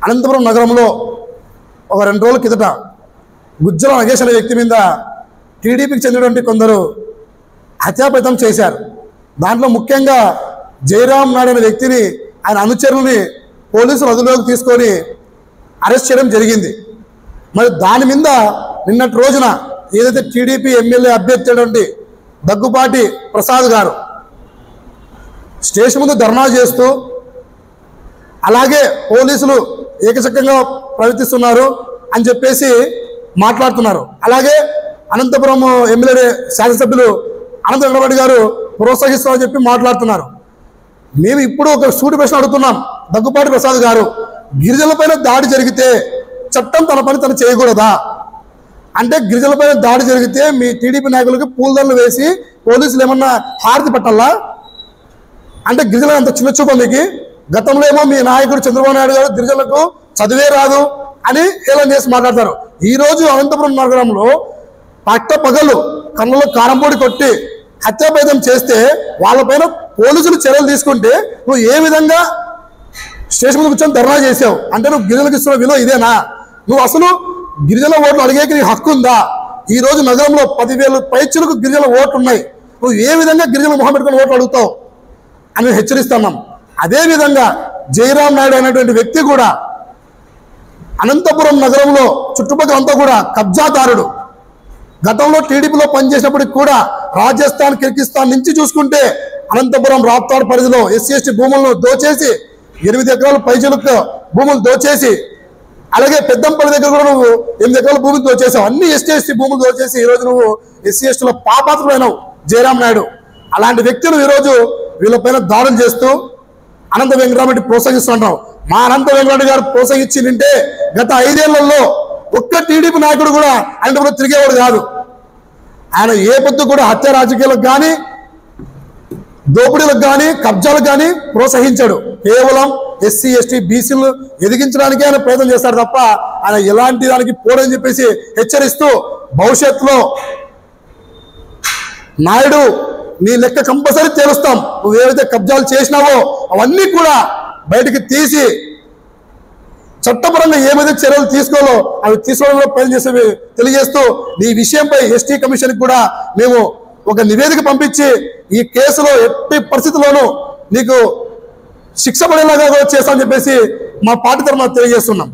అనంతపురం నగరంలో ఒక 2 రోజుల కిందట గుజ్జల నగేష్ అనే వ్యక్తి మీద టీడీపీకి చెందినటువంటి కొందరు హత్యాప్రయత్నం చేశారు. దాంట్లో ముఖ్యంగా జయరాం నాయుడు అనే వ్యక్తిని, ఆయన అనుచరుల్ని పోలీసులు అదుపులోకి తీసుకొని అరెస్ట్ చేయడం జరిగింది. మరి దాని మీద నిన్నటి రోజున ఏదైతే టీడీపీ ఎమ్మెల్యే అభ్యర్థి అయినటువంటి దగ్గుపాటి ప్రసాద్ గారు స్టేషన్ ముందు ధర్నా చేస్తూ, అలాగే పోలీసులు ఏకచక్రంగా ప్రవర్తిస్తున్నారు అని చెప్పేసి మాట్లాడుతున్నారు. అలాగే అనంతపురం ఎమ్మెల్యే శాసనసభ్యులు అనంత వెంకటరెడ్డి గారు ప్రోత్సహిస్తామని చెప్పి మాట్లాడుతున్నారు. మేము ఇప్పుడు ఒక సూటి ప్రశ్న అడుగుతున్నాం. దగ్గుపాటి ప్రసాద్ గారు, గిరిజనులపైన దాడి జరిగితే చట్టం తన పని తను చేయకూడదా? అంటే గిరిజనులపైన దాడి జరిగితే మీ టీడీపీ నాయకులకి పూలదండలు వేసి పోలీసులు ఏమన్నా హారతి పట్టాలా? అంటే గిరిజనులు అంత చిన్న చూప మీకు? గతంలో ఏమో మీ నాయకుడు చంద్రబాబు నాయుడు గారు గిరిజనులకు చదివే రాదు అని హేళన చేసి మాట్లాడతారు. ఈరోజు అనంతపురం నగరంలో పట్ట పగలు కళ్ళలో కారంపొడి కొట్టి హత్యాప్రయత్నం చేస్తే వాళ్ళపైన పోలీసులు చర్యలు తీసుకుంటే నువ్వు ఏ విధంగా స్టేషన్ ముందు కూర్చొని ధర్నా చేసావు? అంటే నువ్వు గిరిజనులకు ఇస్తున్న విలువ ఇదేనా? నువ్వు అసలు గిరిజన ఓట్లు అడిగేకి నీ హక్కు ఉందా? ఈ రోజు నగరంలో 10,000 పైచులకు గిరిజన ఓట్లు ఉన్నాయి. నువ్వు ఏ విధంగా గిరిజన మొహం పెట్టుకుని ఓట్లు అడుగుతావు అని హెచ్చరిస్తున్నాం. అదేవిధంగా జయరాం నాయుడు అనేటువంటి వ్యక్తి కూడా అనంతపురం నగరంలో చుట్టుపక్కల అంతా కూడా కబ్జాదారుడు. గతంలో టీడీపీలో పనిచేసినప్పటికి కూడా రాజస్థాన్, కిర్గిస్తాన్ నుంచి చూసుకుంటే అనంతపురం రాప్తాడు పరిధిలో SC/ST భూములను దోచేసి 8 ఎకరాల పైచలకు భూములు దోచేసి, అలాగే పెద్దంపల్లి దగ్గర కూడా నువ్వు 8 ఎకరాల భూమిని దోచేసావు. అన్ని SC/ST భూములు దోచేసి ఈరోజు నువ్వు SC/STలో పాపాత్రులైనవు జయరాం నాయుడు. అలాంటి వ్యక్తులు ఈరోజు వీళ్ళపైన దాడులు చేస్తూ అనంత వెంకటరెడ్డి ప్రోత్సహిస్తుంటావు. మా అనంత వెంకటరెడ్డి గారు ప్రోత్సహించి నింటే గత 5 ఏళ్లలో ఒక్క టీడీపీ నాయకుడు కూడా అనంతపురం తిరిగేవాడు కాదు. ఆయన ఏ పొద్దు కూడా హత్య రాజకీయాలకు కానీ, దోపిడీలకు కానీ, కబ్జాలకు కానీ ప్రోత్సహించాడు. కేవలం SC/ST బీసీలు ఎదిగించడానికి ఆయన ప్రయత్నం చేస్తాడు తప్ప ఆయన ఎలాంటి దానికి పోడని చెప్పేసి హెచ్చరిస్తూ, భవిష్యత్తులో నాయుడు నీ లెక్క కంపల్సరీ తేలుస్తాం. నువ్వు ఏవైతే కబ్జాలు చేసినావో అవన్నీ కూడా బయటికి తీసి చట్టపరంగా ఏమైతే చర్యలు తీసుకోవాలో అవి తీసుకోవడంలో ప్రయత్నం చేసేవి తెలియజేస్తూ, నీ విషయంపై ST కమిషన్కి కూడా మేము ఒక నివేదిక పంపించి ఈ కేసులో ఎట్టి పరిస్థితుల్లోనూ నీకు శిక్ష పడేలాగా చేస్తామని చెప్పేసి మా పార్టీ తరఫున తెలియజేస్తున్నాం.